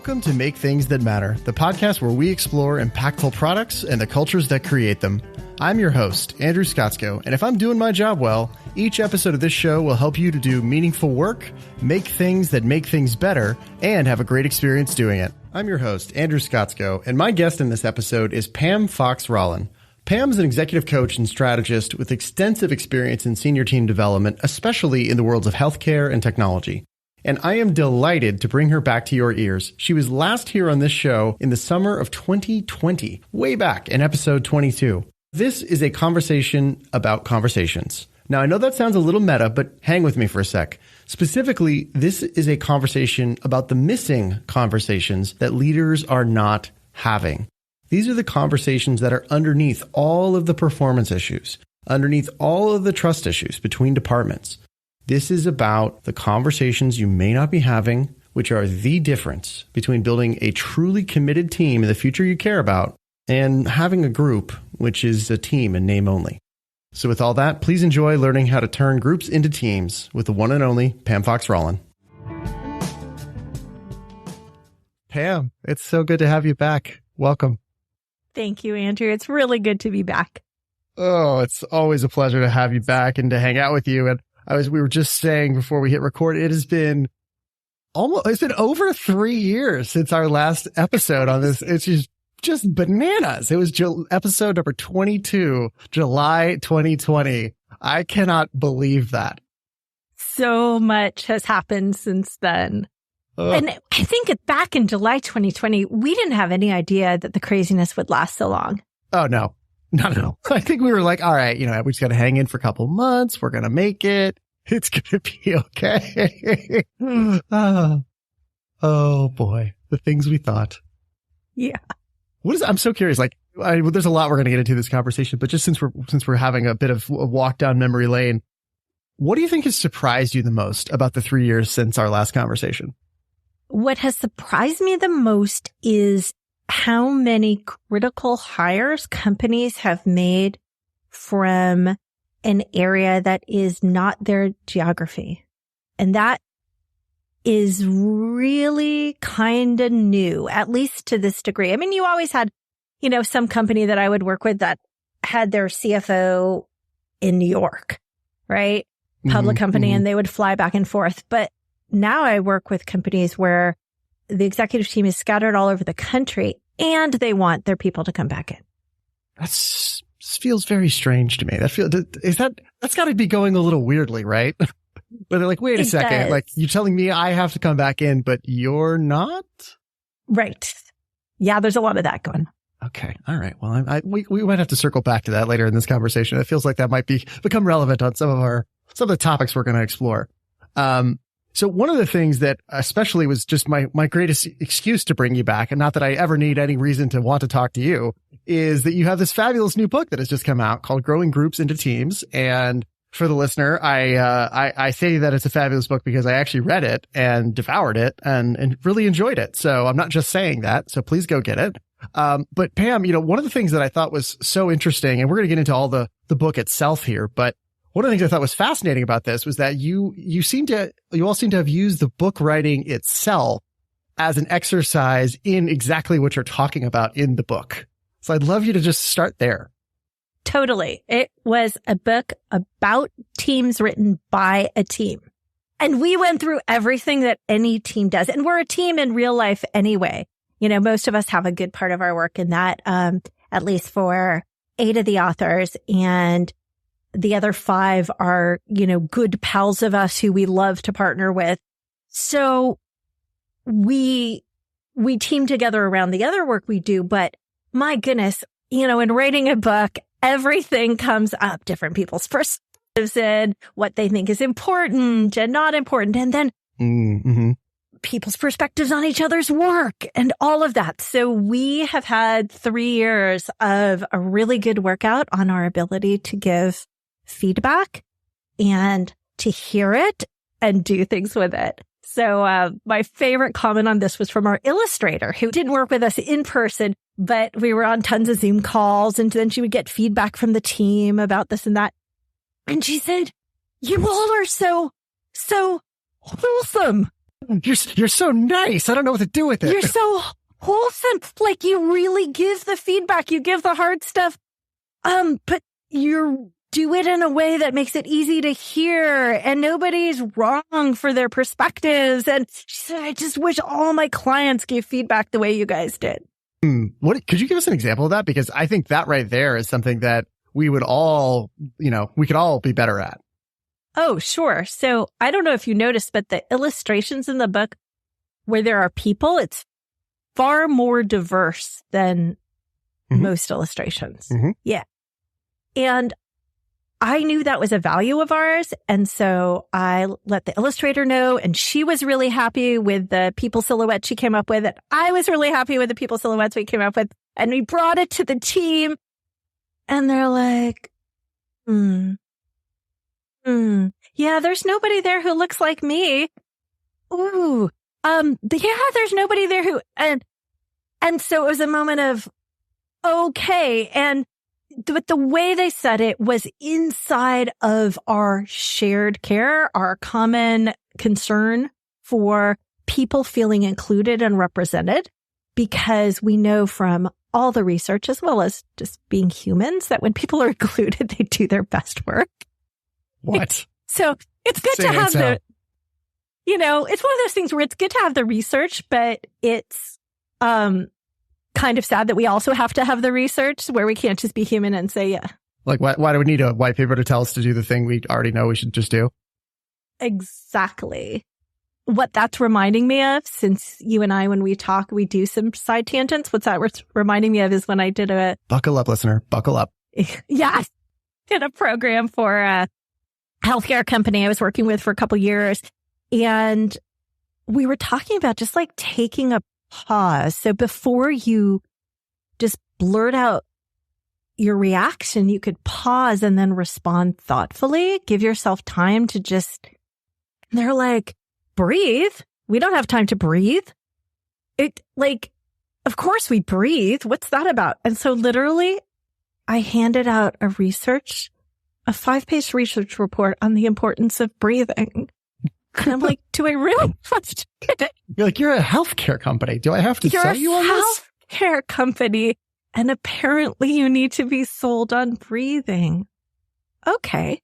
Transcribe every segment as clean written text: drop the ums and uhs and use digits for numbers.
Welcome to Make Things That Matter, the podcast where we explore impactful products and the cultures that create them. I'm your host, Andrew Scottsko, and if I'm doing my job well, each episode of this show will help you to do meaningful work, make things that make things better, and have a great experience doing it. I'm your host, Andrew Scottsko, and my guest in this episode is Pam Fox-Rollin. Pam is an executive coach and strategist with extensive experience in senior team development, especially in the worlds of healthcare and technology. And I am delighted to bring her back to your ears. She was last here on this show in the summer of 2020, way back in episode 22. This is a conversation about conversations. Now, I know that sounds a little meta, but hang with me for a sec. Specifically, this is a conversation about the missing conversations that leaders are not having. These are the conversations that are underneath all of the performance issues, underneath all of the trust issues between departments. This is about the conversations you may not be having, which are the difference between building a truly committed team in the future you care about and having a group, which is a team in name only. So with all that, please enjoy learning how to turn groups into teams with the one and only Pam Fox-Rollin. Pam, it's so good to have you back. Welcome. Thank you, Andrew. It's really good to be back. Oh, it's always a pleasure to have you back and to hang out with you. And we were just saying before we hit record, it's been over 3 years since our last episode on this. It's just bananas. It was episode number 22, July 2020. I cannot believe that. So much has happened since then. And I think back in July 2020, we didn't have any idea that the craziness would last so long. Oh, no. Not at all. I think we were like, all right, we just got to hang in for a couple months. We're going to make it. It's going to be okay. Oh, boy. The things we thought. Yeah. I'm so curious. There's a lot we're going to get into this conversation, but just since we're having a bit of a walk down memory lane, what do you think has surprised you the most about the 3 years since our last conversation? What has surprised me the most is how many critical hires companies have made from an area that is not their geography. And that is really kind of new, at least to this degree. I mean, you always had, some company that I would work with that had their CFO in New York, right? Public company, and they would fly back and forth. But now I work with companies where the executive team is scattered all over the country and they want their people to come back in. That feels very strange to me. That's got to be going a little weirdly, right? But they're like, wait a second, does. you're telling me I have to come back in, but you're not? Right. Yeah, there's a lot of that going. Okay. All right. Well, we might have to circle back to that later in this conversation. It feels like that might become relevant on some of the topics we're going to explore. So one of the things that especially was just my greatest excuse to bring you back, and not that I ever need any reason to want to talk to you, is that you have this fabulous new book that has just come out called Growing Groups into Teams. And for the listener, I say that it's a fabulous book because I actually read it and devoured it and really enjoyed it. So I'm not just saying that. So please go get it. But Pam, one of the things that I thought was so interesting, and we're going to get into all the book itself here, but one of the things I thought was fascinating about this was that you all seem to have used the book writing itself as an exercise in exactly what you're talking about in the book. So I'd love you to just start there. Totally. It was a book about teams written by a team. And we went through everything that any team does. And we're a team in real life anyway. Most of us have a good part of our work in that, at least for 8 of the authors. And the other 5 are, good pals of us who we love to partner with. So we team together around the other work we do. But my goodness, in writing a book, everything comes up, different people's perspectives and what they think is important and not important. And then people's perspectives on each other's work and all of that. So we have had 3 years of a really good workout on our ability to give feedback and to hear it and do things with it. So my favorite comment on this was from our illustrator who didn't work with us in person, but we were on tons of Zoom calls, and then she would get feedback from the team about this and that. And she said, "You all are so wholesome." You're so nice. I don't know what to do with it. You're so wholesome. Like, you really give the feedback. You give the hard stuff. But you do it in a way that makes it easy to hear, and nobody's wrong for their perspectives. And she said, I just wish all my clients gave feedback the way you guys did. What could you give us an example of that? Because I think that right there is something that we would all, we could all be better at. Oh, sure. So I don't know if you noticed, but the illustrations in the book where there are people, it's far more diverse than most illustrations. Yeah. And I knew that was a value of ours. And so I let the illustrator know, and she was really happy with the people silhouette she came up with. And I was really happy with the people silhouettes we came up with. And we brought it to the team, and they're like, yeah, there's nobody there who looks like me. Ooh, yeah, there's nobody there who, and so it was a moment of, okay. But the way they said it was inside of our shared care, our common concern for people feeling included and represented, because we know from all the research, as well as just being humans, that when people are included, they do their best work. What? So it's good to have it's one of those things where it's good to have the research, but it's, kind of sad that we also have to have the research where we can't just be human and say, yeah. Like, why do we need a white paper to tell us to do the thing we already know we should just do? Exactly. What that's reminding me of, since you and I, when we talk, we do some side tangents. What's that reminding me of is when I did buckle up, listener, buckle up. Yeah. Did a program for a healthcare company I was working with for a couple years. And we were talking about just like taking a pause. So before you just blurt out your reaction, you could pause and then respond thoughtfully. Give yourself time to just, they're like, breathe. We don't have time to breathe. Of course we breathe. What's that about? And so literally I handed out a 5-page research report on the importance of breathing. And I'm like, do I really want to do it? You're like, you're a healthcare company. Do I have to sell you on this? You're a healthcare company, and apparently you need to be sold on breathing. Okay.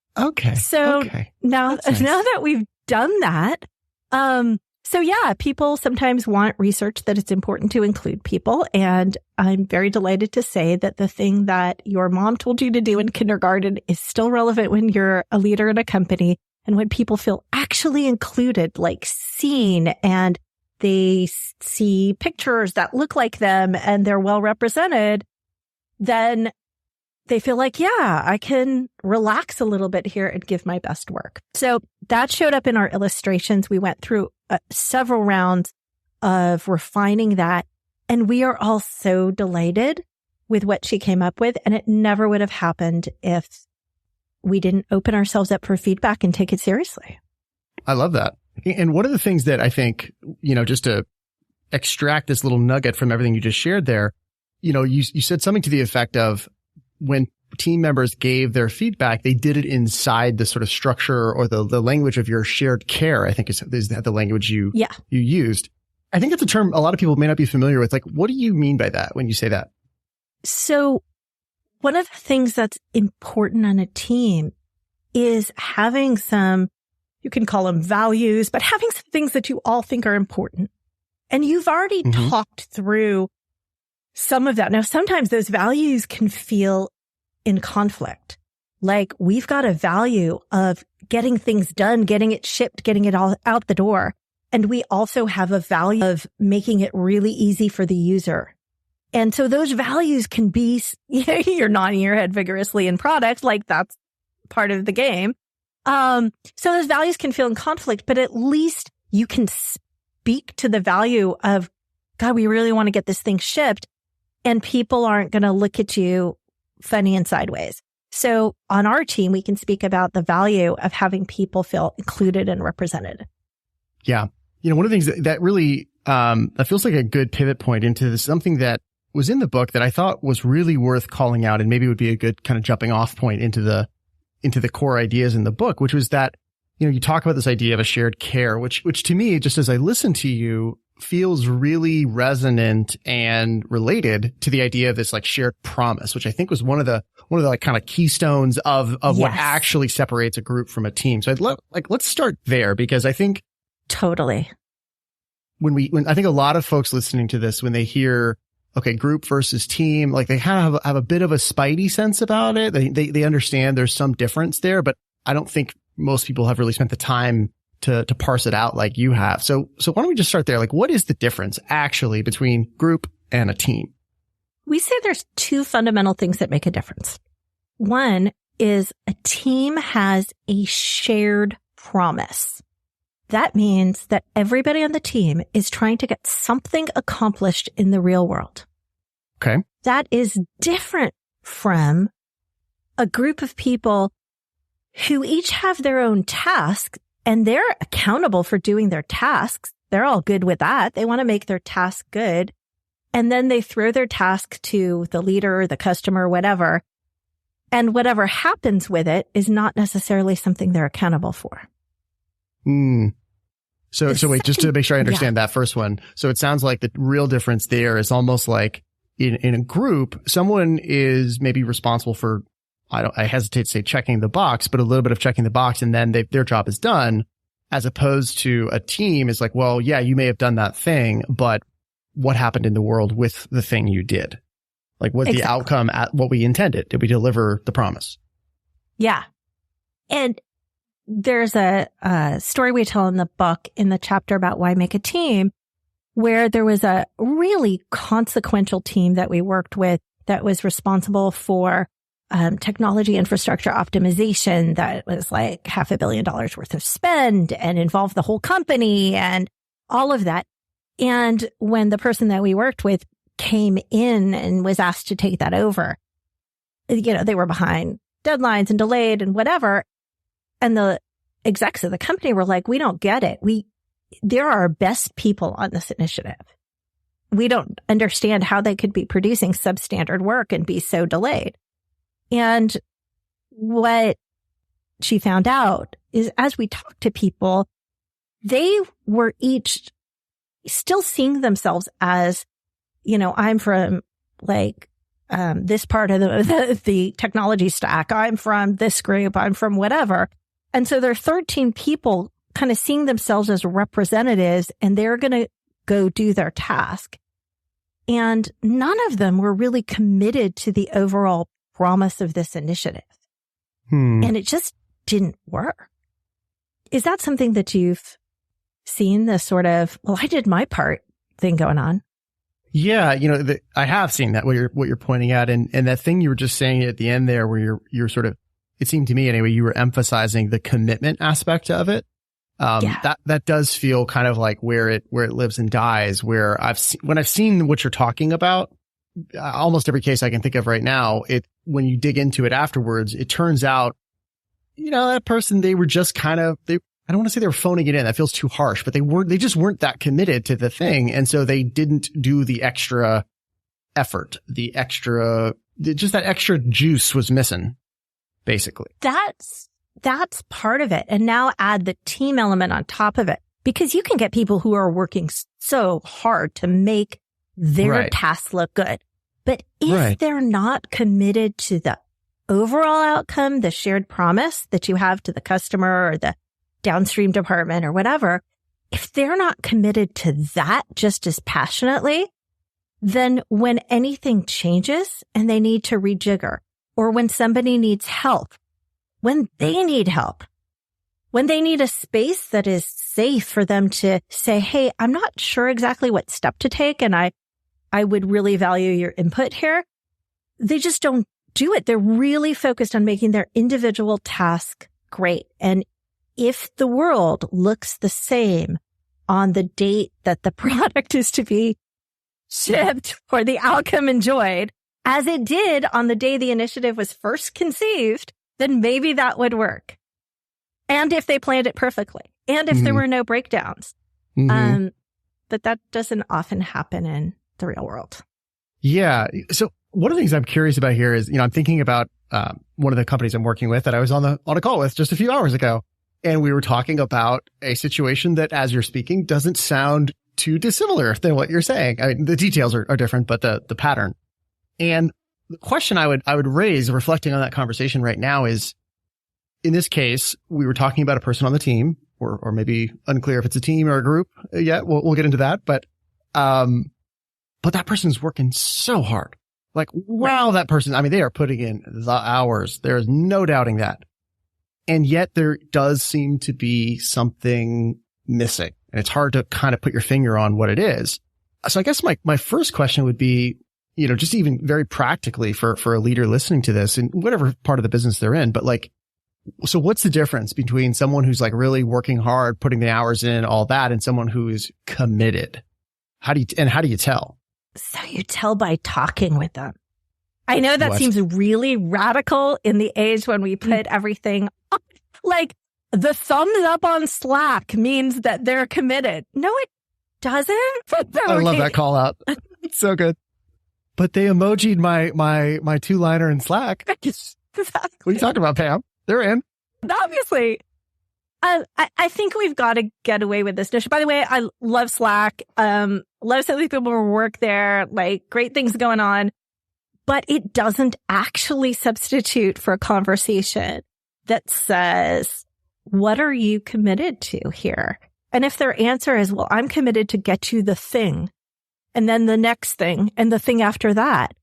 So now that we've done that, so yeah, people sometimes want research that it's important to include people. And I'm very delighted to say that the thing that your mom told you to do in kindergarten is still relevant when you're a leader in a company. And when people feel actually included, like seen, and they see pictures that look like them and they're well represented, then they feel like, yeah, I can relax a little bit here and give my best work. So that showed up in our illustrations. We went through several rounds of refining that, and we are all so delighted with what she came up with. And it never would have happened if we didn't open ourselves up for feedback and take it seriously. I love that. And one of the things that I think, just to extract this little nugget from everything you just shared there, you said something to the effect of, when team members gave their feedback, they did it inside the sort of structure or the language of your shared care, I think is the language you used. I think that's a term a lot of people may not be familiar with. Like, what do you mean by that when you say that? So one of the things that's important on a team is having some, you can call them values, but having some things that you all think are important. And you've already talked through some of that. Now, sometimes those values can feel in conflict. Like, we've got a value of getting things done, getting it shipped, getting it all out the door. And we also have a value of making it really easy for the user. And so those values can be, you're nodding your head vigorously in product, like that's part of the game. So those values can feel in conflict, but at least you can speak to the value of, God, we really want to get this thing shipped. And people aren't going to look at you funny and sideways. So on our team, we can speak about the value of having people feel included and represented. Yeah. One of the things that really, that feels like a good pivot point into this, something that was in the book that I thought was really worth calling out, and maybe would be a good kind of jumping off point into the core ideas in the book, which was that you talk about this idea of a shared care, which to me, just as I listen to you, feels really resonant and related to the idea of this like shared promise, which I think was one of the like kind of keystones of what actually separates a group from a team. So let's start there, because I think totally when I think a lot of folks listening to this, when they hear, okay, group versus team, like they kind of have a bit of a spidey sense about it. They understand there's some difference there, but I don't think most people have really spent the time to parse it out like you have. So why don't we just start there? Like, what is the difference actually between group and a team? We say there's two fundamental things that make a difference. One is a team has a shared promise. That means that everybody on the team is trying to get something accomplished in the real world. Okay. That is different from a group of people who each have their own tasks and they're accountable for doing their tasks. They're all good with that. They want to make their task good. And then they throw their task to the leader, the customer, whatever. And whatever happens with it is not necessarily something they're accountable for. So wait, just to make sure I understand that first one. So it sounds like the real difference there is almost like in a group, someone is maybe responsible for, I hesitate to say checking the box, but a little bit of checking the box, and then their job is done, as opposed to a team is like, well, yeah, you may have done that thing, but what happened in the world with the thing you did? Like, was the outcome at what we intended? Did we deliver the promise? Yeah. And there's a story we tell in the book, in the chapter about why make a team, where there was a really consequential team that we worked with that was responsible for technology infrastructure optimization that was like $500 million worth of spend and involved the whole company and all of that. And when the person that we worked with came in and was asked to take that over, they were behind deadlines and delayed and whatever. And the execs of the company were like, we don't get it. They're our best people on this initiative. We don't understand how they could be producing substandard work and be so delayed. And what she found out is, as we talked to people, they were each still seeing themselves as, I'm from like this part of the technology stack. I'm from this group. I'm from whatever. And so there are 13 people kind of seeing themselves as representatives, and they're going to go do their task. And none of them were really committed to the overall promise of this initiative. And it just didn't work. Is that something that you've seen, this sort of, well, I did my part thing going on? Yeah, I have seen that, what you're pointing at, and that thing you were just saying at the end there, where you're sort of, it seemed to me anyway, you were emphasizing the commitment aspect of it. That does feel kind of like where it lives and dies, where when I've seen what you're talking about, almost every case I can think of right now, when you dig into it afterwards, it turns out, that person, they were just kind of, I don't want to say they were phoning it in. That feels too harsh, but they just weren't that committed to the thing. And so they didn't do the extra effort, just that extra juice was missing, basically. That's part of it. And now add the team element on top of it, because you can get people who are working so hard to make their tasks look good. But if they're not committed to the overall outcome, the shared promise that you have to the customer or the downstream department or whatever, if they're not committed to that just as passionately, then when anything changes and they need to rejigger, or when somebody needs help, when they need help, when they need a space that is safe for them to say, hey, I'm not sure exactly what step to take, and I would really value your input here, they just don't do it. They're really focused on making their individual task great. And if the world looks the same on the date that the product is to be shipped or the outcome enjoyed as it did on the day the initiative was first conceived, then maybe that would work. And if they planned it perfectly, and if there were no breakdowns. But that doesn't often happen in the real world. Yeah. So one of the things I'm curious about here is, I'm thinking about one of the companies I'm working with that I was on a call with just a few hours ago. And we were talking about a situation that, as you're speaking, doesn't sound too dissimilar than what you're saying. I mean, the details are different, but the pattern. And the question I would raise, reflecting on that conversation right now, is, in this case, we were talking about a person on the team, or maybe unclear if it's a team or a group yet. We'll get into that, but that person's working so hard. Like, wow, that person, I mean, they are putting in the hours. There's no doubting that. And yet there does seem to be something missing. And it's hard to kind of put your finger on what it is. So I guess my first question would be, just even very practically for a leader listening to this in whatever part of the business they're in, but like, so what's the difference between someone who's like really working hard, putting the hours in, all that, and someone who is committed? How do you tell? So you tell by talking with them. I know that seems really radical in the age when we put everything up. Like, the thumbs up on Slack means that they're committed. No, it doesn't. I love that call out. It's so good. But they emoji'd my two-liner in Slack. Exactly. What are you talking about, Pam? They're in. Obviously. I think we've got to get away with this notion. By the way, I love Slack. Love so many people who work there, like great things going on. But it doesn't actually substitute for a conversation that says, what are you committed to here? And if their answer is, well, I'm committed to get you the thing, and then the next thing, and the thing after that,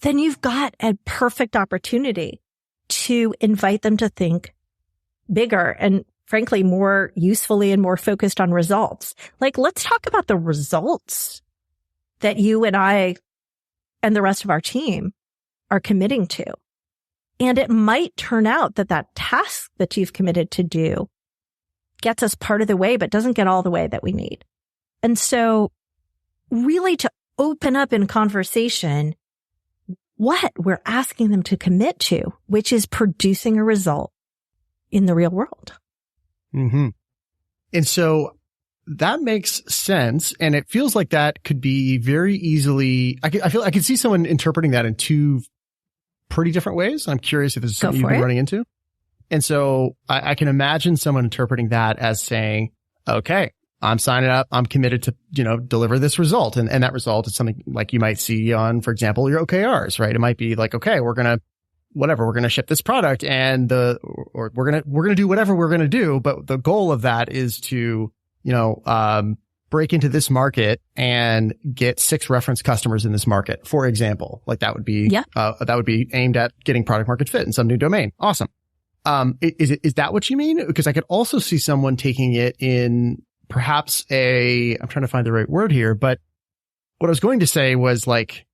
then you've got a perfect opportunity to invite them to think bigger and, frankly, more usefully and more focused on results. Like, let's talk about the results that you and I and the rest of our team are committing to. And it might turn out that task that you've committed to do gets us part of the way, but doesn't get all the way that we need. And so really to open up in conversation what we're asking them to commit to, which is producing a result in the real world. Mm-hmm. And so that makes sense. And it feels like that could be very easily, I could see someone interpreting that in two pretty different ways. I'm curious if this is something you've been running into. And so I can imagine someone interpreting that as saying, okay, I'm signing up. I'm committed to, deliver this result. And that result is something like you might see on, for example, your OKRs, right? It might be like, okay, we're going to ship this product and we're going to do whatever we're going to do. But the goal of that is to, break into this market and get 6 reference customers in this market, for example. Like that would be, that would be aimed at getting product market fit in some new domain. Awesome. Is that what you mean? Because I could also see someone taking it in perhaps I'm trying to find the right word here, but what I was going to say was like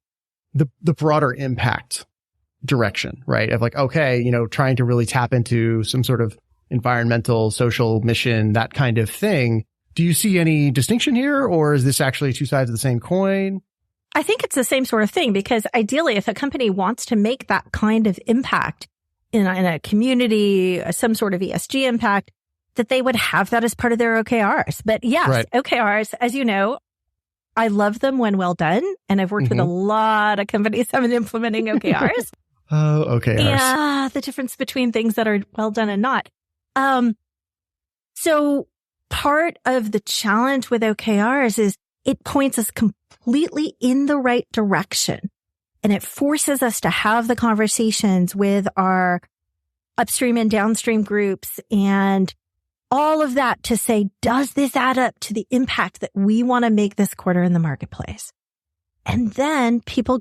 the broader impact direction, right? Of like, okay, trying to really tap into some sort of environmental, social mission, that kind of thing. Do you see any distinction here, or is this actually two sides of the same coin? I think it's the same sort of thing, because ideally, if a company wants to make that kind of impact in a community, some sort of ESG impact, that they would have that as part of their OKRs. But yes, right. OKRs, as you know, I love them when well done. And I've worked with a lot of companies that have been implementing OKRs. Oh, OKRs. Yeah, the difference between things that are well done and not. So part of the challenge with OKRs is it points us completely in the right direction. And it forces us to have the conversations with our upstream and downstream groups and all of that to say, does this add up to the impact that we want to make this quarter in the marketplace? And then people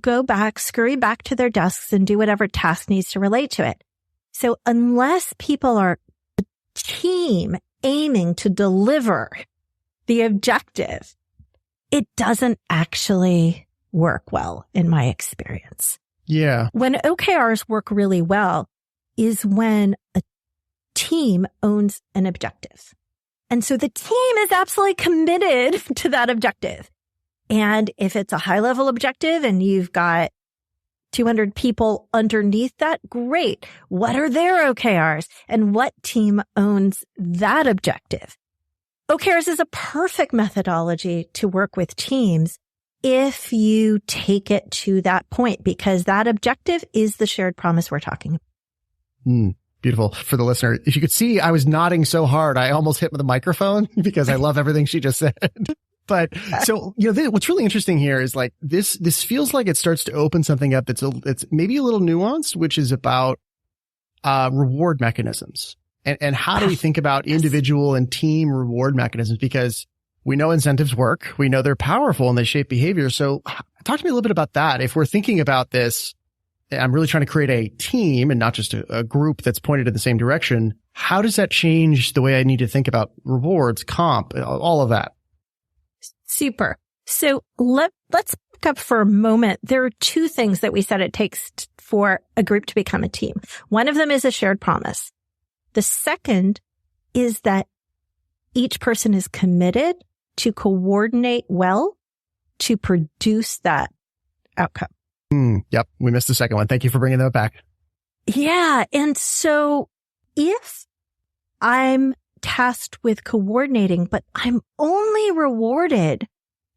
scurry back to their desks and do whatever task needs to relate to it. So unless people are a team aiming to deliver the objective, it doesn't actually work well in my experience. Yeah. When OKRs work really well is when a team owns an objective. And so the team is absolutely committed to that objective. And if it's a high level objective and you've got 200 people underneath that, great. What are their OKRs and what team owns that objective? OKRs is a perfect methodology to work with teams if you take it to that point, because that objective is the shared promise we're talking about. Beautiful. For the listener, if you could see, I was nodding so hard, I almost hit the microphone because I love everything she just said. But so, what's really interesting here is like this feels like it starts to open something up it's maybe a little nuanced, which is about reward mechanisms. And how do we think about individual and team reward mechanisms? Because we know incentives work. We know they're powerful and they shape behavior. So talk to me a little bit about that. If we're thinking about this, I'm really trying to create a team and not just a group that's pointed in the same direction. How does that change the way I need to think about rewards, comp, all of that? Super. So let's back up for a moment. There are two things that we said it takes for a group to become a team. One of them is a shared promise. The second is that each person is committed to coordinate well to produce that outcome. Yep. We missed the second one. Thank you for bringing that back. Yeah. And so if I'm tasked with coordinating, but I'm only rewarded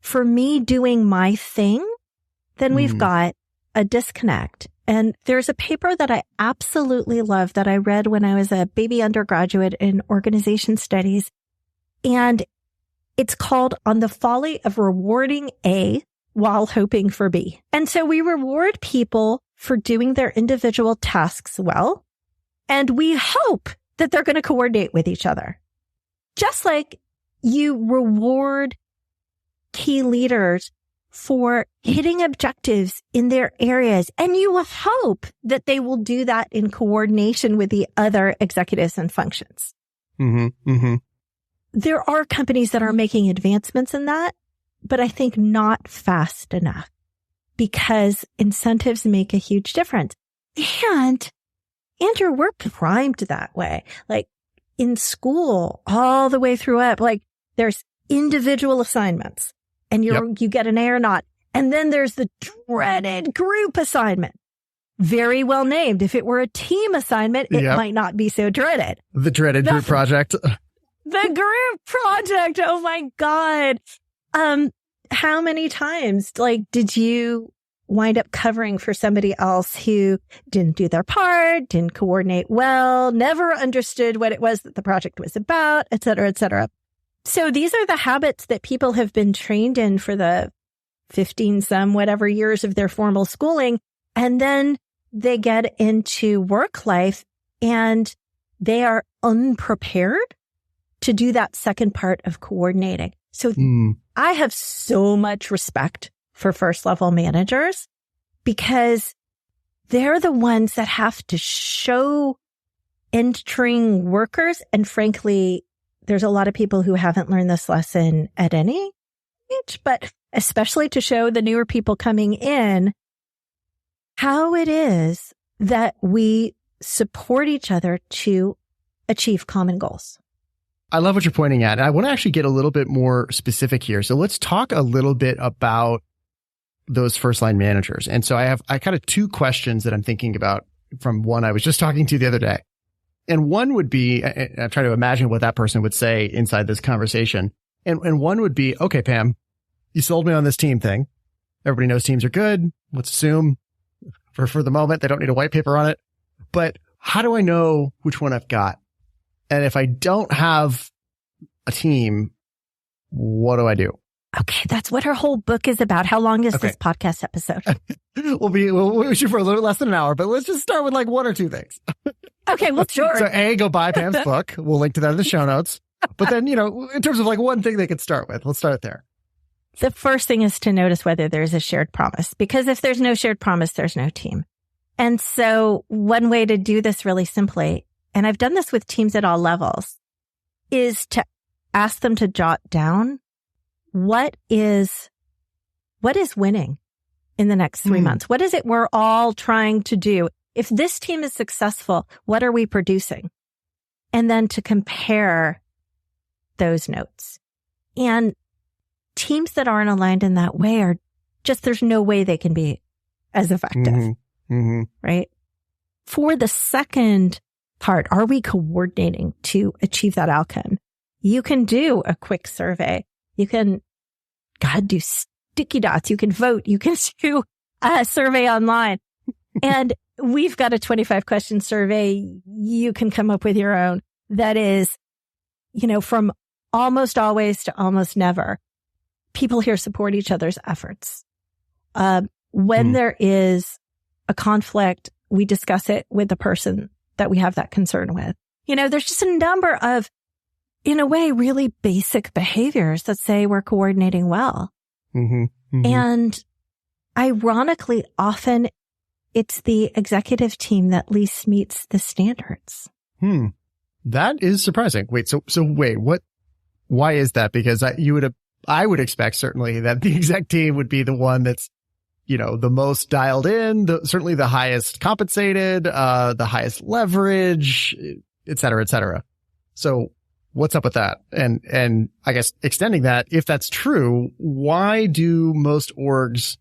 for me doing my thing, then we've got a disconnect. And there's a paper that I absolutely love that I read when I was a baby undergraduate in organization studies. And it's called On the Folly of Rewarding A While Hoping for B. And so we reward people for doing their individual tasks well, and we hope that they're going to coordinate with each other. Just like you reward key leaders for hitting objectives in their areas, and you hope that they will do that in coordination with the other executives and functions. There are companies that are making advancements in that, but I think not fast enough because incentives make a huge difference. And Andrew, we're primed that way. Like in school, all the way through up, like there's individual assignments and you get an A or not. And then there's the dreaded group assignment. Very well named. If it were a team assignment, it might not be so dreaded. The dreaded group project. The group project. Oh my God. How many times, did you wind up covering for somebody else who didn't do their part, didn't coordinate well, never understood what it was that the project was about, et cetera, et cetera. So these are the habits that people have been trained in for the 15 some whatever years of their formal schooling. And then they get into work life and they are unprepared to do that second part of coordinating. So I have so much respect for first level managers because they're the ones that have to show entering workers. And frankly, there's a lot of people who haven't learned this lesson at any age, but especially to show the newer people coming in how it is that we support each other to achieve common goals. I love what you're pointing at. And I want to actually get a little bit more specific here. So let's talk a little bit about those first line managers. And so I kind of two questions that I'm thinking about from one I was just talking to the other day. And one would be, I'm trying to imagine what that person would say inside this conversation. And one would be, okay, Pam, you sold me on this team thing. Everybody knows teams are good. Let's assume for the moment, they don't need a white paper on it. But how do I know which one I've got? And if I don't have a team, what do I do? Okay, that's what her whole book is about. How long is this podcast episode? We'll shoot for a little less than an hour, but let's just start with like one or two things. Okay, well, sure. So A, go buy Pam's book. We'll link to that in the show notes. But then, in terms of like one thing they could start with, let's start there. The first thing is to notice whether there's a shared promise, because if there's no shared promise, there's no team. And so one way to do this really simply, and I've done this with teams at all levels, is to ask them to jot down what is winning in the next 3 months? What is it we're all trying to do? If this team is successful, what are we producing? And then to compare those notes. And teams that aren't aligned in that way are just, there's no way they can be as effective, right? For the second part, are we coordinating to achieve that outcome? You can do a quick survey. You can, do sticky dots. You can vote. You can do a survey online. And we've got a 25 question survey. You can come up with your own. That is, from almost always to almost never. People here support each other's efforts. When there is a conflict, we discuss it with the person that we have that concern with. There's just a number of, in a way, really basic behaviors that say we're coordinating well. And ironically, often it's the executive team that least meets the standards. That is surprising. Wait, so wait, why is that? Because I would expect certainly that the exec team would be the one that's, the most dialed in, certainly the highest compensated, the highest leverage, et cetera, et cetera. So what's up with that? And I guess extending that, if that's true, why do most orgs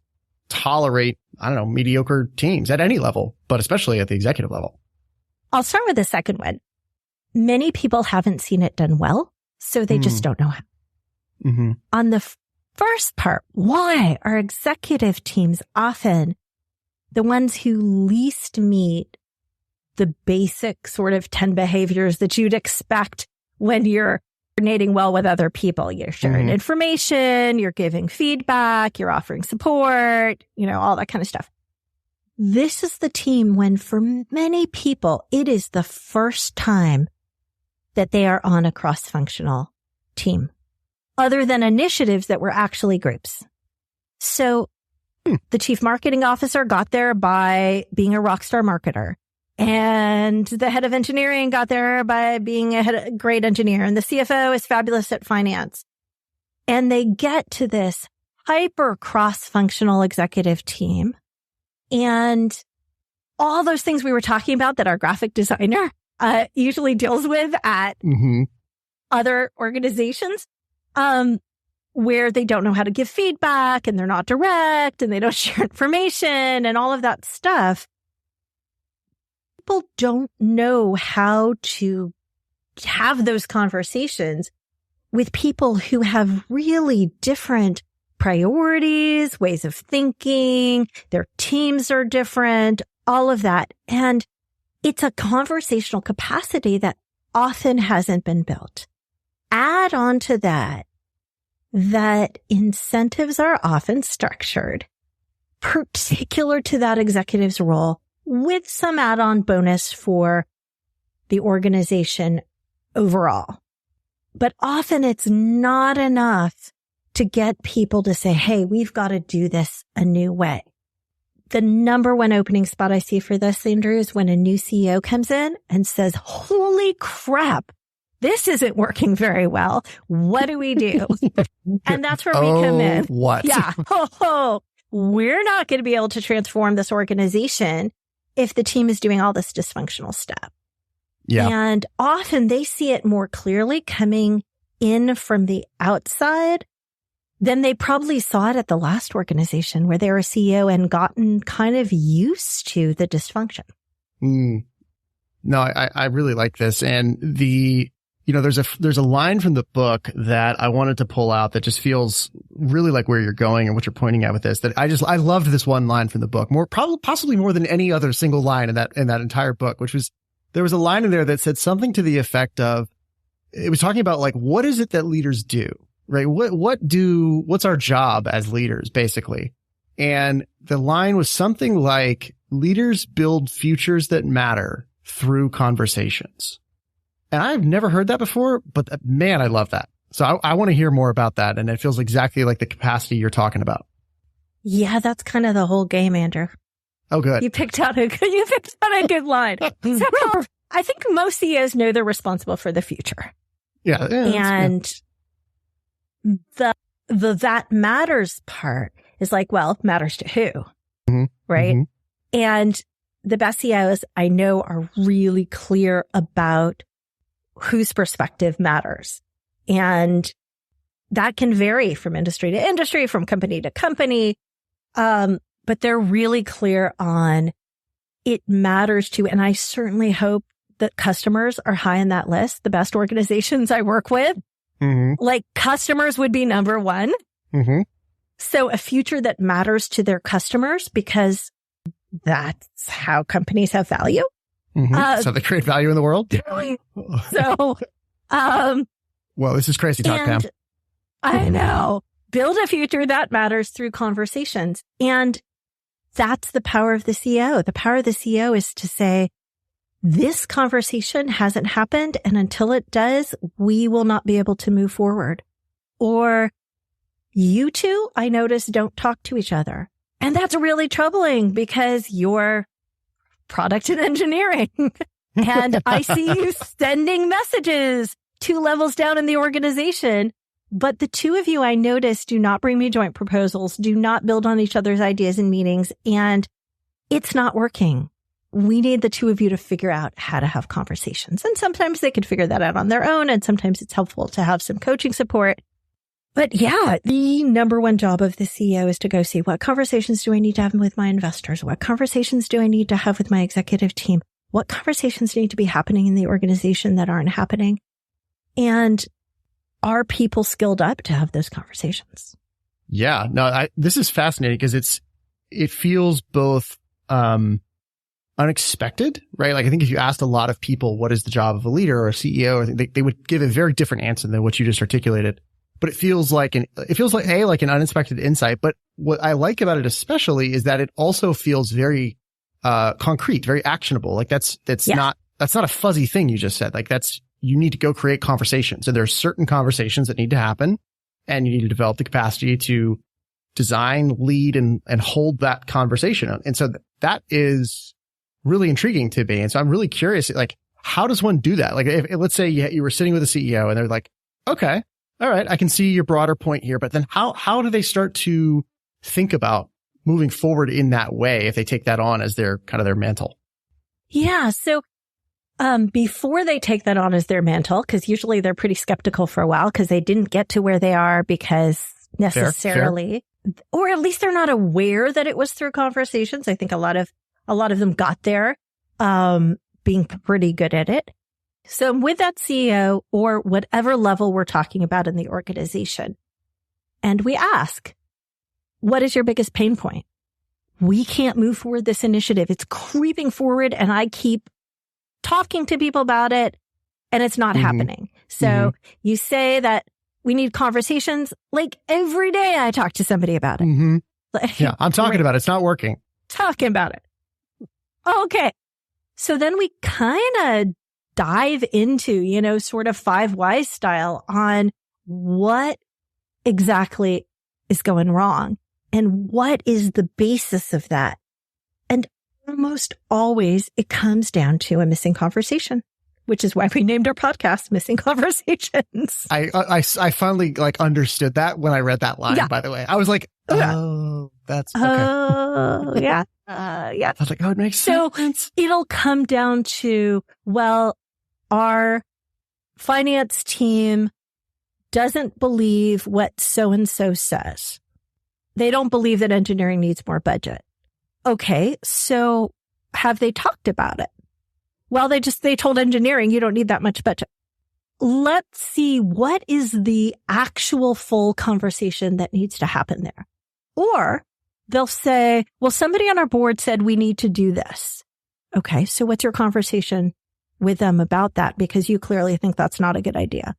tolerate, mediocre teams at any level, but especially at the executive level? I'll start with the second one. Many people haven't seen it done well, so they just don't know how. On the first part, why are executive teams often the ones who least meet the basic sort of 10 behaviors that you'd expect when you're coordinating well with other people? You're sharing information, you're giving feedback, you're offering support, all that kind of stuff. This is the team when, for many people, it is the first time that they are on a cross-functional team, other than initiatives that were actually groups. So the chief marketing officer got there by being a rock star marketer, and the head of engineering got there by being a great engineer, and the CFO is fabulous at finance. And they get to this hyper cross-functional executive team, and all those things we were talking about that our graphic designer usually deals with at other organizations, where they don't know how to give feedback and they're not direct and they don't share information and all of that stuff. People don't know how to have those conversations with people who have really different priorities, ways of thinking, their teams are different, all of that. And it's a conversational capacity that often hasn't been built. Add on to that incentives are often structured particular to that executive's role, with some add-on bonus for the organization overall. But often it's not enough to get people to say, hey, we've got to do this a new way. The number one opening spot I see for this, Andrew, is when a new CEO comes in and says, holy crap, this isn't working very well. What do we do? And that's where we come in. What? Yeah. We're not going to be able to transform this organization if the team is doing all this dysfunctional stuff. Yeah. And often they see it more clearly coming in from the outside than they probably saw it at the last organization where they were a CEO and gotten kind of used to the dysfunction. No, I really like this. And there's a line from the book that I wanted to pull out that just feels really like where you're going and what you're pointing at with this, that I loved this one line from the book possibly more than any other single line in that entire book, which was, there was a line in there that said something to the effect of, it was talking about like, what is it that leaders do, right? What's our job as leaders, basically? And the line was something like, leaders build futures that matter through conversations. And I've never heard that before, but man, I love that. So I want to hear more about that. And it feels exactly like the capacity you're talking about. Yeah, that's kind of the whole game, Andrew. Oh, good. You picked out a good line. So I think most CEOs know they're responsible for the future. Yeah. And the that matters part is like, well, matters to who, right? And the best CEOs I know are really clear about whose perspective matters. And that can vary from industry to industry, from company to company. But they're really clear on it matters to, and I certainly hope that customers are high on that list. The best organizations I work with, like customers would be number one. So a future that matters to their customers, because that's how companies have value. So they create value in the world. So, well, this is crazy talk, Pam. I know. Build a future that matters through conversations. And that's the power of the CEO. The power of the CEO is to say, this conversation hasn't happened, and until it does, we will not be able to move forward. Or you two, I notice, don't talk to each other. And that's really troubling because you're product and engineering. And I see you sending messages 2 levels down in the organization. But the two of you, I notice, do not bring me joint proposals, do not build on each other's ideas in meetings, and it's not working. We need the two of you to figure out how to have conversations. And sometimes they could figure that out on their own, and sometimes it's helpful to have some coaching support. But yeah, the number one job of the CEO is to go see, what conversations do I need to have with my investors? What conversations do I need to have with my executive team? What conversations need to be happening in the organization that aren't happening? And are people skilled up to have those conversations? Yeah, no, this is fascinating because it feels both, unexpected, right? Like I think if you asked a lot of people, what is the job of a leader or a CEO, they would give a very different answer than what you just articulated. But it feels like an unexpected insight. But what I like about it especially is that it also feels very, concrete, very actionable. Like that's not a fuzzy thing you just said. Like you need to go create conversations, and there's certain conversations that need to happen, and you need to develop the capacity to design, lead, and hold that conversation. And so that is really intriguing to me. And so I'm really curious, like, how does one do that? Like, if let's say you were sitting with a CEO and they're like, okay, all right, I can see your broader point here, but then how do they start to think about moving forward in that way if they take that on as their mantle? Yeah. So, before they take that on as their mantle, because usually they're pretty skeptical for a while because they didn't get to where they are because necessarily, or at least they're not aware that it was through conversations. I think a lot of them got there, being pretty good at it. So with that CEO or whatever level we're talking about in the organization, and we ask, what is your biggest pain point? We can't move forward this initiative. It's creeping forward, and I keep talking to people about it, and it's not happening. So you say that we need conversations. Like every day I talk to somebody about it. Like, yeah, I'm talking about it. It's not working. Talking about it. Okay. So then we kind of dive into, sort of 5 whys style on what exactly is going wrong and what is the basis of that. And almost always it comes down to a missing conversation, which is why we named our podcast Missing Conversations. I finally understood that when I read that line, by the way. I was like, oh, that's okay. Oh, yeah. Yeah. I was like, oh, it makes sense. So it'll come down to, well, our finance team doesn't believe what so-and-so says. They don't believe that engineering needs more budget. Okay, so have they talked about it? Well, they told engineering, you don't need that much budget. Let's see, what is the actual full conversation that needs to happen there? Or they'll say, well, somebody on our board said we need to do this. Okay, so what's your conversation with them about that? Because you clearly think that's not a good idea.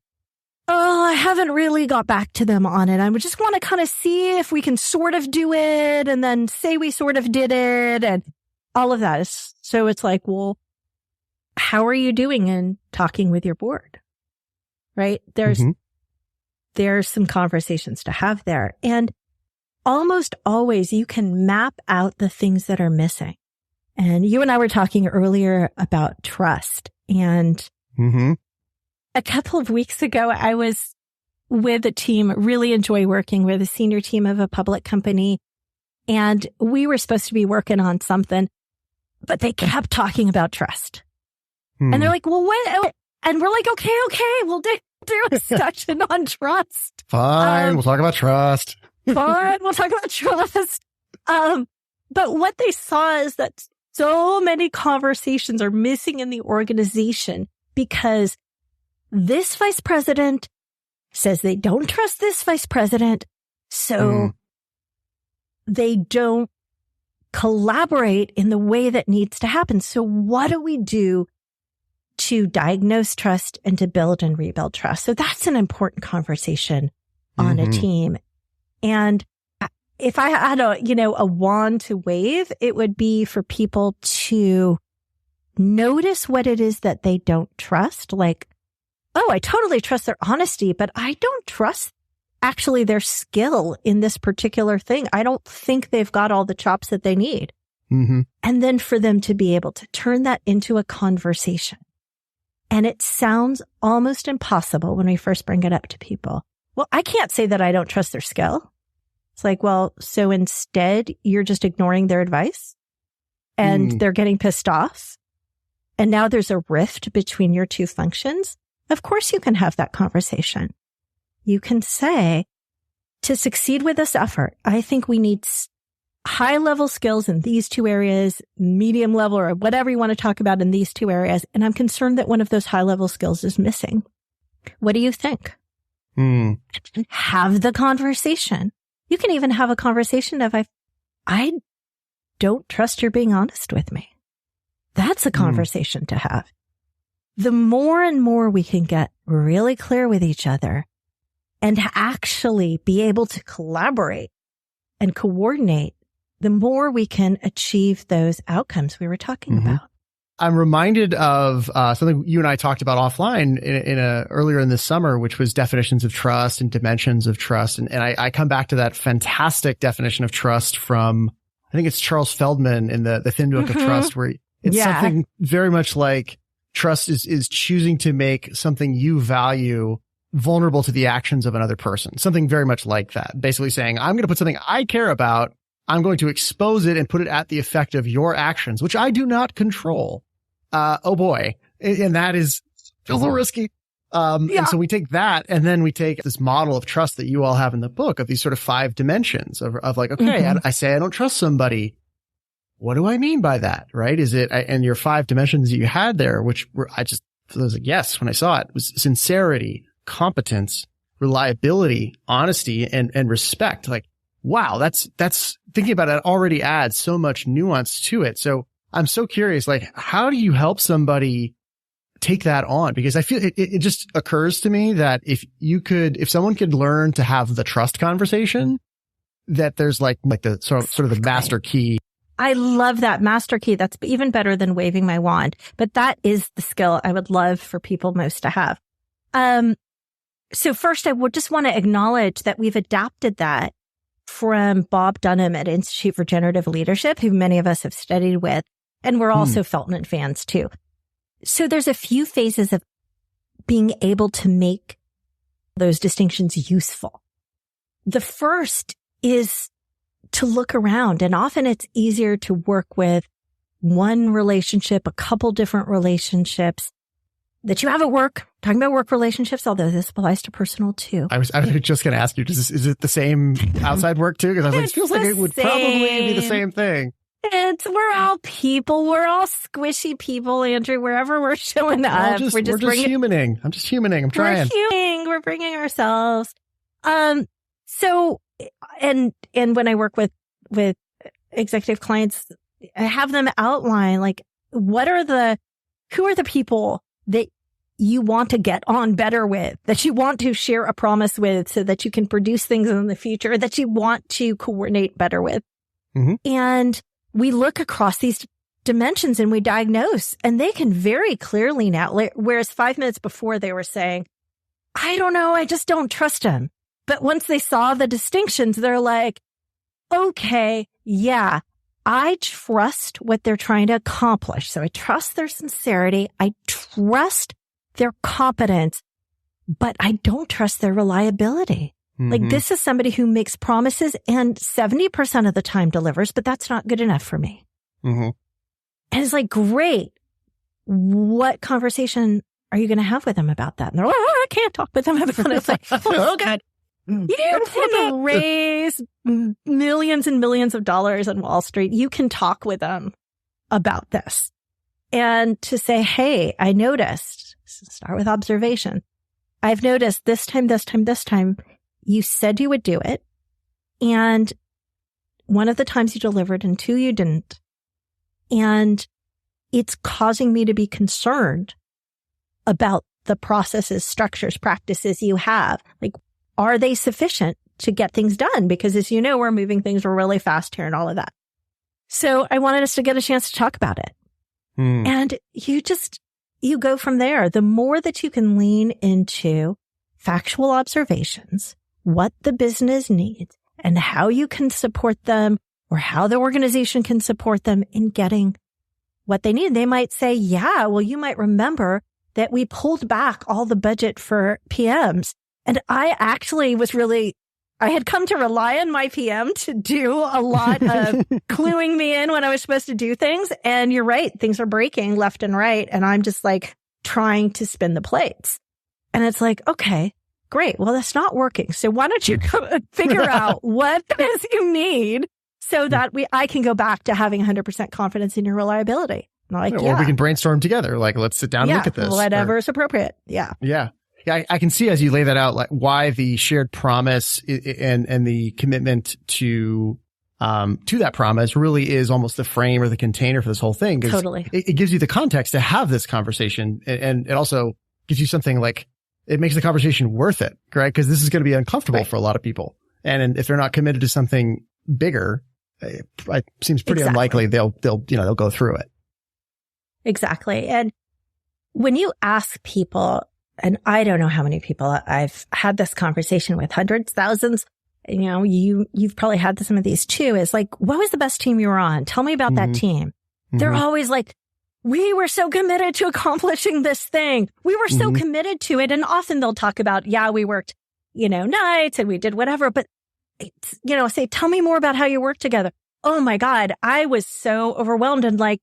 Oh, I haven't really got back to them on it. I would just want to kind of see if we can sort of do it and then say we sort of did it and all of that. So it's like, well, how are you doing in talking with your board? Right? There's some conversations to have there. And almost always you can map out the things that are missing. And you and I were talking earlier about trust. And a couple of weeks ago, I was with a team, really enjoy working with a senior team of a public company. And we were supposed to be working on something, but they kept talking about trust. And they're like, well, what? And we're like, okay, we'll do a session on trust. Fine, we'll talk about trust. Fine, we'll talk about trust. But what they saw is that so many conversations are missing in the organization because this vice president says they don't trust this vice president. So they don't collaborate in the way that needs to happen. So what do we do to diagnose trust and to build and rebuild trust? So that's an important conversation on a team. And if I had a wand to wave, it would be for people to notice what it is that they don't trust. Like, oh, I totally trust their honesty, but I don't trust actually their skill in this particular thing. I don't think they've got all the chops that they need. And then for them to be able to turn that into a conversation. And it sounds almost impossible when we first bring it up to people. Well, I can't say that I don't trust their skill. It's like, well, so instead you're just ignoring their advice and they're getting pissed off. And now there's a rift between your two functions. Of course you can have that conversation. You can say, to succeed with this effort, I think we need high level skills in these two areas, medium level or whatever you want to talk about in these two areas. And I'm concerned that one of those high level skills is missing. What do you think? Have the conversation. You can even have a conversation of, I don't trust you're being honest with me. That's a conversation to have. The more and more we can get really clear with each other and actually be able to collaborate and coordinate, the more we can achieve those outcomes we were talking about. I'm reminded of something you and I talked about offline earlier in this summer, which was definitions of trust and dimensions of trust. And I come back to that fantastic definition of trust from, I think it's Charles Feldman in the Thin Book of Trust, where it's something very much like trust is choosing to make something you value vulnerable to the actions of another person. Something very much like that. Basically saying, I'm going to put something I care about, I'm going to expose it and put it at the effect of your actions, which I do not control. Oh boy. And that feels a little risky. And so we take that and then we take this model of trust that you all have in the book of these sort of 5 dimensions of like, okay, I say I don't trust somebody. What do I mean by that? Right? Is it, and your 5 dimensions that you had there, which I was like, yes, when I saw it, was sincerity, competence, reliability, honesty, and respect. Like, wow, that's thinking about it already adds so much nuance to it. So I'm so curious, like, how do you help somebody take that on? Because I feel it just occurs to me that if someone could learn to have the trust conversation, that there's like the sort of the master key. I love that master key. That's even better than waving my wand, but that is the skill I would love for people most to have. So first I would just want to acknowledge that we've adapted that from Bob Dunham at Institute for Generative Leadership, who many of us have studied with. And we're also Feltman fans too. So there's a few phases of being able to make those distinctions useful. The first is to look around, and often it's easier to work with one relationship, a couple different relationships that you have at work. Talking about work relationships, although this applies to personal too. I was just going to ask you, is it the same outside work too? Because I was like, it feels like it would probably be the same thing. We're all people. We're all squishy people, Andrew, wherever we're showing up. We're just humaning. I'm just humaning. I'm trying. We're bringing ourselves. So, and when I work with executive clients, I have them outline, like, who are the people that you want to get on better with, that you want to share a promise with so that you can produce things in the future, that you want to coordinate better with. And we look across these dimensions and we diagnose, and they can very clearly now, whereas 5 minutes before they were saying, I don't know, I just don't trust him. But once they saw the distinctions, they're like, okay, yeah, I trust what they're trying to accomplish. So I trust their sincerity. I trust their competence, but I don't trust their reliability. Like, this is somebody who makes promises and 70% of the time delivers, but that's not good enough for me. And it's like, great. What conversation are you going to have with them about that? And they're like, I can't talk with them about it. It's like, oh God. You can raise millions and millions of dollars on Wall Street. You can talk with them about this. And to say, hey, I noticed, start with observation. I've noticed this time, you said you would do it. And one of the times you delivered and 2, you didn't. And it's causing me to be concerned about the processes, structures, practices you have. Like, are they sufficient to get things done? Because as you know, we're moving things really fast here and all of that. So I wanted us to get a chance to talk about it. And you go from there. The more that you can lean into factual observations, what the business needs and how you can support them or how the organization can support them in getting what they need. They might say, yeah, well, you might remember that we pulled back all the budget for PMs. And I actually I had come to rely on my PM to do a lot of cluing me in when I was supposed to do things. And you're right, things are breaking left and right. And I'm just like trying to spin the plates. And it's like, okay, great. Well, that's not working. So why don't you figure out what it is you need so that I can go back to having 100% confidence in your reliability. Like, or we can brainstorm together. Like, let's sit down and look at this. Whatever is appropriate. Yeah. Yeah. Yeah, I can see as you lay that out, like why the shared promise and the commitment to that promise really is almost the frame or the container for this whole thing. Totally. It gives you the context to have this conversation, and it also gives you something like, it makes the conversation worth it, right? Because this is going to be uncomfortable for a lot of people. And if they're not committed to something bigger, it seems pretty unlikely they'll go through it. Exactly. And when you ask people, and I don't know how many people I've had this conversation with, hundreds, thousands, you've probably had some of these too, is like, what was the best team you were on? Tell me about that team. They're always like, we were so committed to accomplishing this thing. We were so committed to it. And often they'll talk about, we worked, nights and we did whatever, but say, tell me more about how you worked together. Oh my God. I was so overwhelmed. And like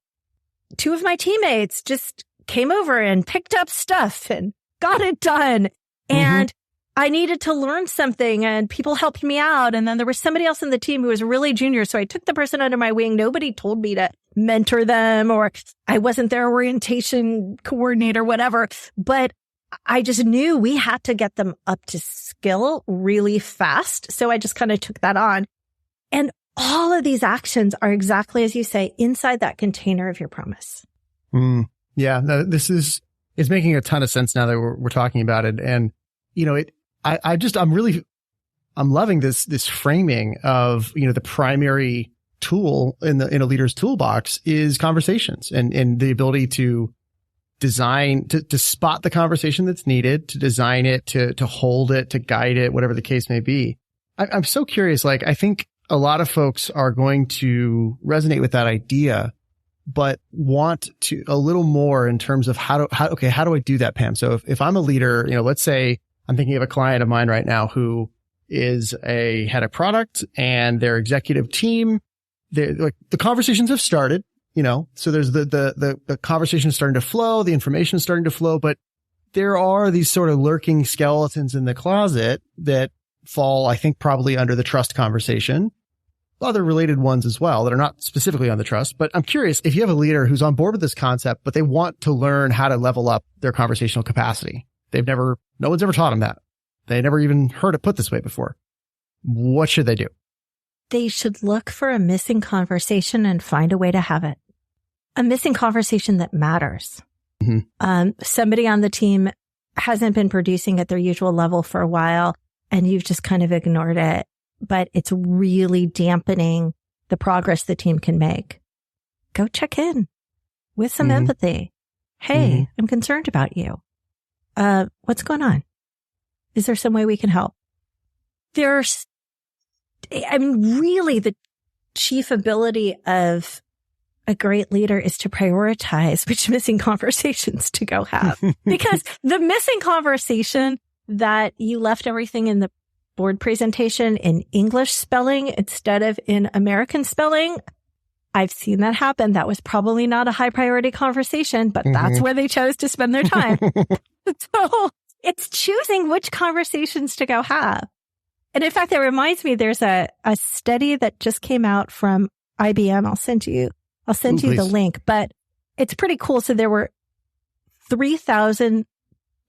2 of my teammates just came over and picked up stuff and got it done. And I needed to learn something and people helped me out. And then there was somebody else in the team who was really junior. So I took the person under my wing. Nobody told me to mentor them, or I wasn't their orientation coordinator, whatever. But I just knew we had to get them up to skill really fast. So I just kind of took that on. And all of these actions are exactly as you say, inside that container of your promise. Yeah, it's making a ton of sense now that we're talking about it. And, I'm loving this framing of, the primary tool in a leader's toolbox is conversations and the ability to design, to spot the conversation that's needed, to design it, to hold it, to guide it, whatever the case may be. I'm so curious. Like, I think a lot of folks are going to resonate with that idea, but want to a little more in terms of how do I do that, Pam? So if I'm a leader, let's say I'm thinking of a client of mine right now who is a head of product and their executive team, the conversations have started, so there's the conversation is starting to flow, the information is starting to flow, but there are these sort of lurking skeletons in the closet that fall, I think, probably under the trust conversation. Other related ones as well that are not specifically on the trust. But I'm curious if you have a leader who's on board with this concept, but they want to learn how to level up their conversational capacity. No one's ever taught them that. They never even heard it put this way before. What should they do? They should look for a missing conversation and find a way to have it. A missing conversation that matters. Somebody on the team hasn't been producing at their usual level for a while, and you've just kind of ignored it. But it's really dampening the progress the team can make. Go check in with some empathy. Hey, I'm concerned about you. What's going on? Is there some way we can help? Really the chief ability of a great leader is to prioritize which missing conversations to go have. Because the missing conversation that you left everything in the board presentation in English spelling instead of in American spelling, I've seen that happen. That was probably not a high priority conversation, but that's where they chose to spend their time. So it's choosing which conversations to go have. And in fact, that reminds me, there's a study that just came out from IBM. I'll send you the link, but it's pretty cool. So there were 3,000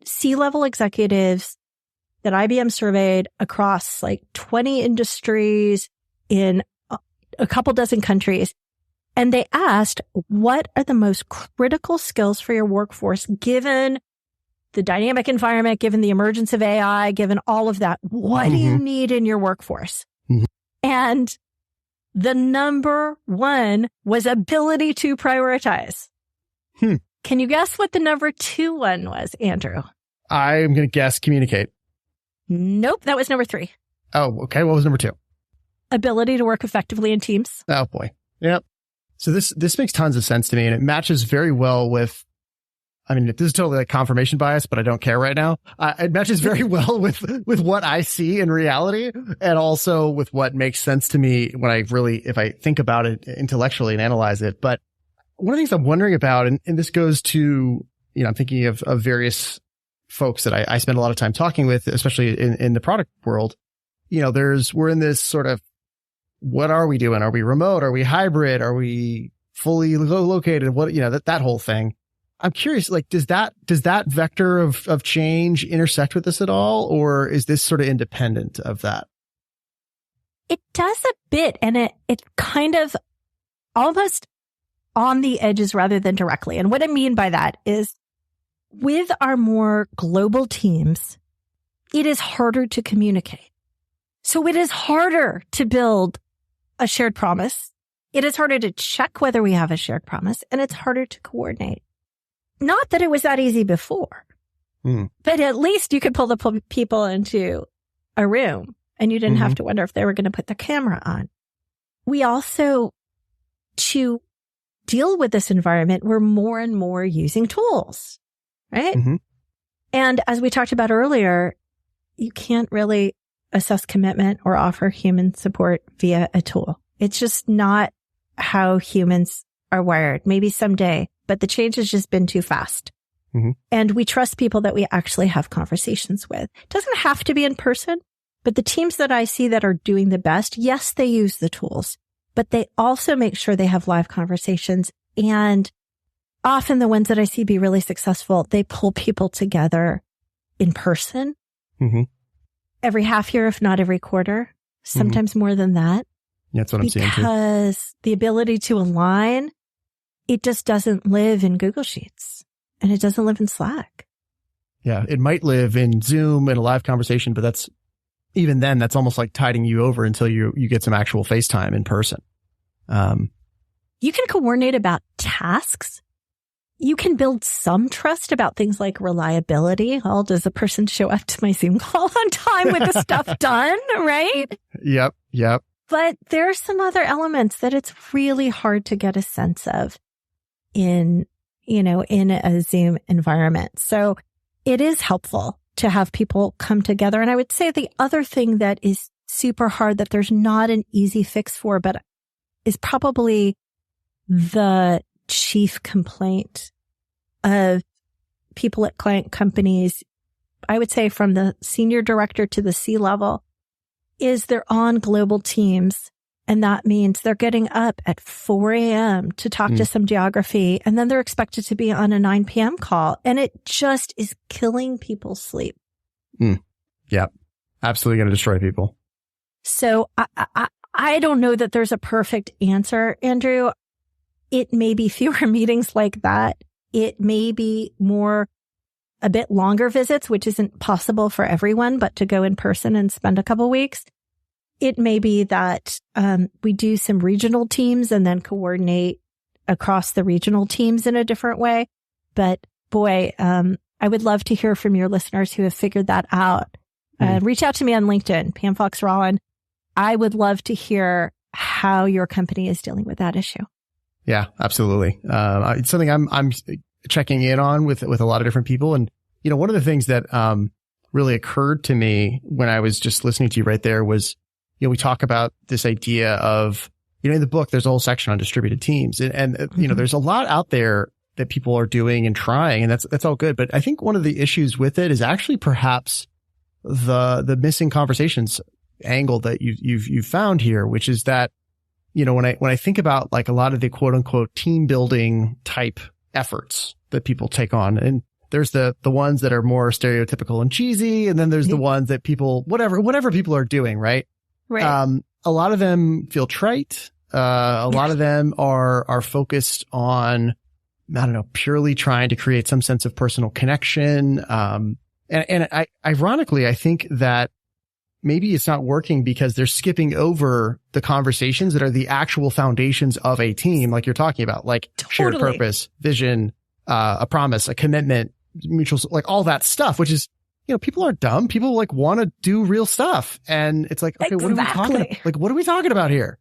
C-level executives that IBM surveyed across like 20 industries in a couple dozen countries. And they asked, what are the most critical skills for your workforce, given the dynamic environment, given the emergence of AI, given all of that? What do you need in your workforce? And the number one was ability to prioritize. Can you guess what the number 2 one was, Andrew? I'm going to guess communicate. Nope, that was number 3. Oh, okay. What was number 2? Ability to work effectively in teams. Oh boy. Yep. So this makes tons of sense to me, and it matches very well with, I mean, this is totally like confirmation bias, but I don't care right now. It matches very well with what I see in reality, and also with what makes sense to me when if I think about it intellectually and analyze it. But one of the things I'm wondering about, and this goes to, I'm thinking of various folks that I spend a lot of time talking with, especially in the product world. We're in this sort of, what are we doing? Are we remote? Are we hybrid? Are we fully located? What, that whole thing. I'm curious, like, does that vector of change intersect with this at all? Or is this sort of independent of that? It does a bit, and it kind of almost on the edges rather than directly. And what I mean by that is, with our more global teams, it is harder to communicate. So it is harder to build a shared promise. It is harder to check whether we have a shared promise, and it's harder to coordinate. Not that it was that easy before, but at least you could pull the people into a room and you didn't have to wonder if they were going to put the camera on. We also, to deal with this environment, we're more and more using tools, right? And as we talked about earlier, you can't really assess commitment or offer human support via a tool. It's just not how humans are wired. Maybe someday, but the change has just been too fast. And we trust people that we actually have conversations with. It doesn't have to be in person, but the teams that I see that are doing the best, yes, they use the tools, but they also make sure they have live conversations. And often the ones that I see be really successful, they pull people together in person. Every half year, if not every quarter, sometimes more than that. Yeah, that's what I'm seeing too. Because the ability to align, it just doesn't live in Google Sheets, and it doesn't live in Slack. Yeah, it might live in Zoom in a live conversation, but that's almost like tiding you over until you get some actual FaceTime in person. You can coordinate about tasks. You can build some trust about things like reliability. Oh, does the person show up to my Zoom call on time with the stuff done, right? Yep. But there are some other elements that it's really hard to get a sense of in a Zoom environment. So it is helpful to have people come together. And I would say the other thing that is super hard that there's not an easy fix for, but is probably the chief complaint of people at client companies, I would say from the senior director to the C-level, is they're on global teams. And that means they're getting up at 4 a.m. to talk to some geography. And then they're expected to be on a 9 p.m. call. And it just is killing people's sleep. Yeah, absolutely going to destroy people. So I don't know that there's a perfect answer, Andrew. It may be fewer meetings like that. It may be a bit longer visits, which isn't possible for everyone, but to go in person and spend a couple weeks. It may be that we do some regional teams and then coordinate across the regional teams in a different way. But boy, I would love to hear from your listeners who have figured that out. Reach out to me on LinkedIn, Pam Fox Rollin. I would love to hear how your company is dealing with that issue. Yeah, absolutely. It's something I'm checking in on with a lot of different people. And, one of the things that really occurred to me when I was just listening to you right there was, we talk about this idea of, in the book, there's a whole section on distributed teams. And there's a lot out there that people are doing and trying, and that's all good. But I think one of the issues with it is actually perhaps the missing conversations angle that you've found here, which is that, when I think about like a lot of the quote unquote team building type efforts that people take on, and there's the ones that are more stereotypical and cheesy, and then there's the ones that people, whatever people are doing, right? Right. A lot of them feel trite. A lot of them are focused on, I don't know, purely trying to create some sense of personal connection. Ironically, I think that maybe it's not working because they're skipping over the conversations that are the actual foundations of a team, like you're talking about, like shared purpose, vision, a promise, a commitment, mutual, like all that stuff, which is, people aren't dumb. People like want to do real stuff. And it's like, okay, what are we talking about? Like, what are we talking about here?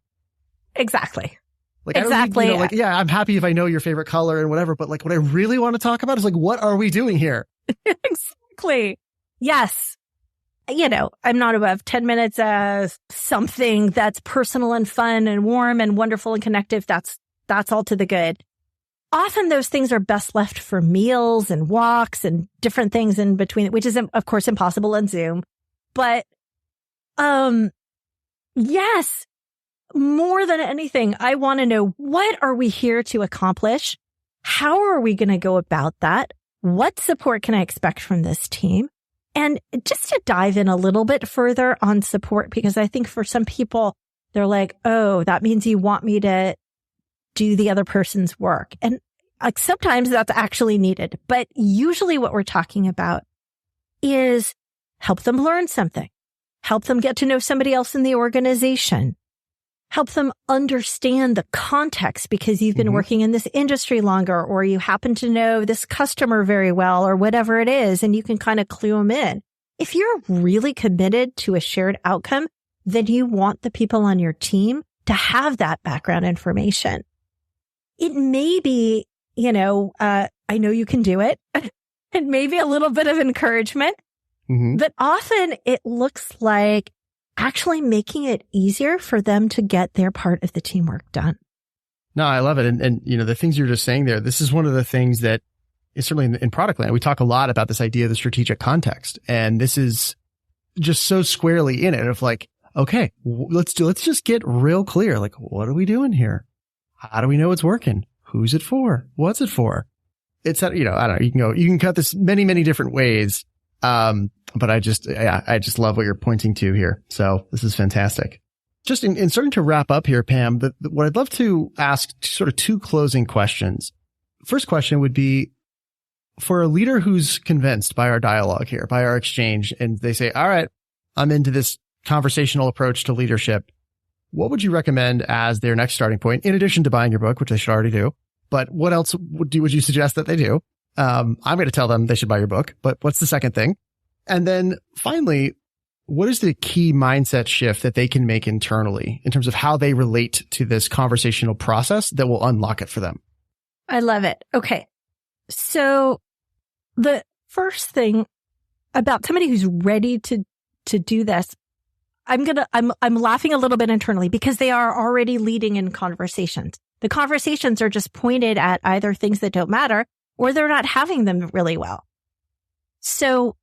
Exactly. Like, exactly. I'm happy if I know your favorite color and whatever, but like what I really want to talk about is like, what are we doing here? Exactly. Yes. I'm not above 10 minutes of something that's personal and fun and warm and wonderful and connective. That's all to the good. Often those things are best left for meals and walks and different things in between, which is, of course, impossible on Zoom. But, yes, more than anything, I want to know, what are we here to accomplish? How are we going to go about that? What support can I expect from this team? And just to dive in a little bit further on support, because I think for some people, they're like, oh, that means you want me to do the other person's work. And like sometimes that's actually needed. But usually what we're talking about is help them learn something, help them get to know somebody else in the organization, help them understand the context because you've been working in this industry longer, or you happen to know this customer very well, or whatever it is, and you can kind of clue them in. If you're really committed to a shared outcome, then you want the people on your team to have that background information. It may be, I know you can do it, and maybe a little bit of encouragement, but often it looks like actually making it easier for them to get their part of the teamwork done. No, I love it. And the things you're just saying there, this is one of the things that is certainly in product land. We talk a lot about this idea of the strategic context. And this is just so squarely in it of like, okay, let's just get real clear. Like, what are we doing here? How do we know it's working? Who's it for? What's it for? It's, I don't know, you can cut this many, many different ways. But I just love what you're pointing to here. So this is fantastic. Just in starting to wrap up here, Pam, what I'd love to ask sort of two closing questions. First question would be, for a leader who's convinced by our dialogue here, by our exchange, and they say, all right, I'm into this conversational approach to leadership, what would you recommend as their next starting point, in addition to buying your book, which they should already do? But what else would you suggest that they do? I'm going to tell them they should buy your book, but what's the second thing? And then finally, what is the key mindset shift that they can make internally in terms of how they relate to this conversational process that will unlock it for them? I love it. Okay. So the first thing about somebody who's ready to do this, I'm laughing a little bit internally because they are already leading in conversations. The conversations are just pointed at either things that don't matter or they're not having them really well. So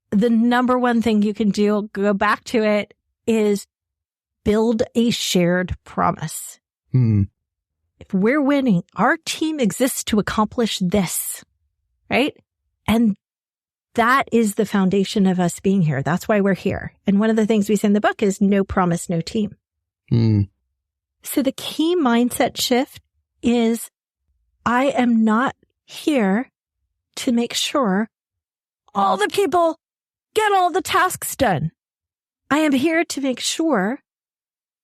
the number one thing you can do, go back to it, is build a shared promise. If we're winning, our team exists to accomplish this, right? And that is the foundation of us being here. That's why we're here. And one of the things we say in the book is no promise, no team. So the key mindset shift is, I am not here to make sure all the people get all the tasks done. I am here to make sure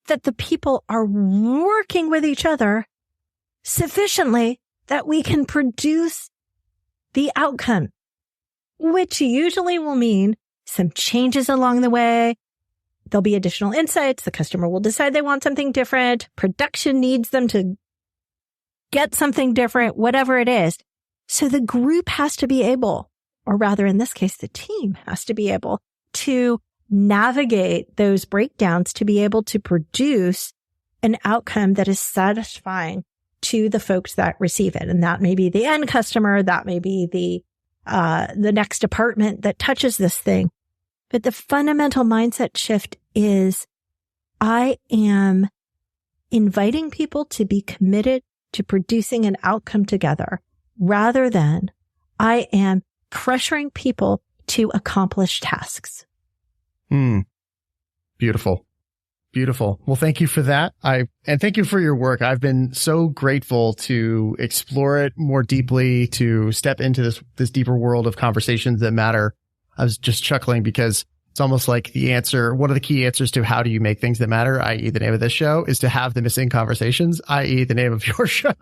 that the people are working with each other sufficiently that we can produce the outcome, which usually will mean some changes along the way. There'll be additional insights. The customer will decide they want something different. Production needs them to get something different, whatever it is. So the group has to be able, or rather in this case, the team has to be able to navigate those breakdowns to be able to produce an outcome that is satisfying to the folks that receive it. And that may be the end customer. That may be the next department that touches this thing. But the fundamental mindset shift is, I am inviting people to be committed to producing an outcome together, rather than I am pressuring people to accomplish tasks. Beautiful. Beautiful. Well, thank you for that. And thank you for your work. I've been so grateful to explore it more deeply, to step into this deeper world of conversations that matter. I was just chuckling because it's almost like the answer, one of the key answers to how do you make things that matter, i.e. the name of this show, is to have the missing conversations, i.e. the name of your show.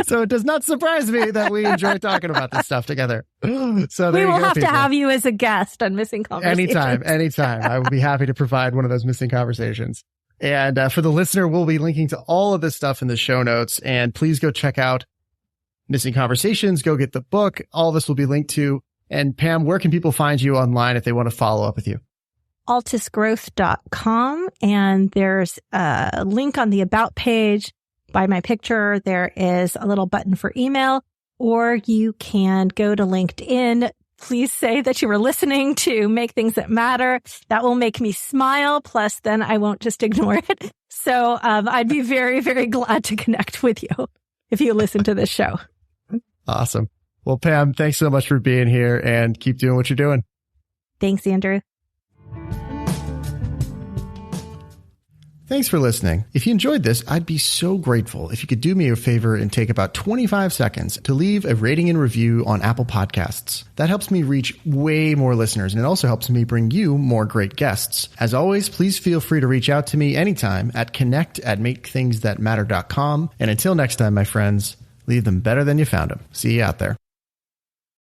So it does not surprise me that we enjoy talking about this stuff together. So we will have to have you as a guest on Missing Conversations. Anytime. I would be happy to provide one of those missing conversations. And for the listener, we'll be linking to all of this stuff in the show notes. And please go check out Missing Conversations. Go get the book. All this will be linked to. And Pam, where can people find you online if they want to follow up with you? altusgrowth.com. And there's a link on the About page by my picture. There is a little button for email, or you can go to LinkedIn. Please say that you were listening to Make Things That Matter. That will make me smile. Plus, then I won't just ignore it. So I'd be very, very glad to connect with you if you listen to this show. Awesome. Well, Pam, thanks so much for being here and keep doing what you're doing. Thanks, Andrew. Thanks for listening. If you enjoyed this, I'd be so grateful if you could do me a favor and take about 25 seconds to leave a rating and review on Apple Podcasts. That helps me reach way more listeners, and it also helps me bring you more great guests. As always, please feel free to reach out to me anytime at connect@makethingsthatmatter.com. And until next time, my friends, leave them better than you found them. See you out there.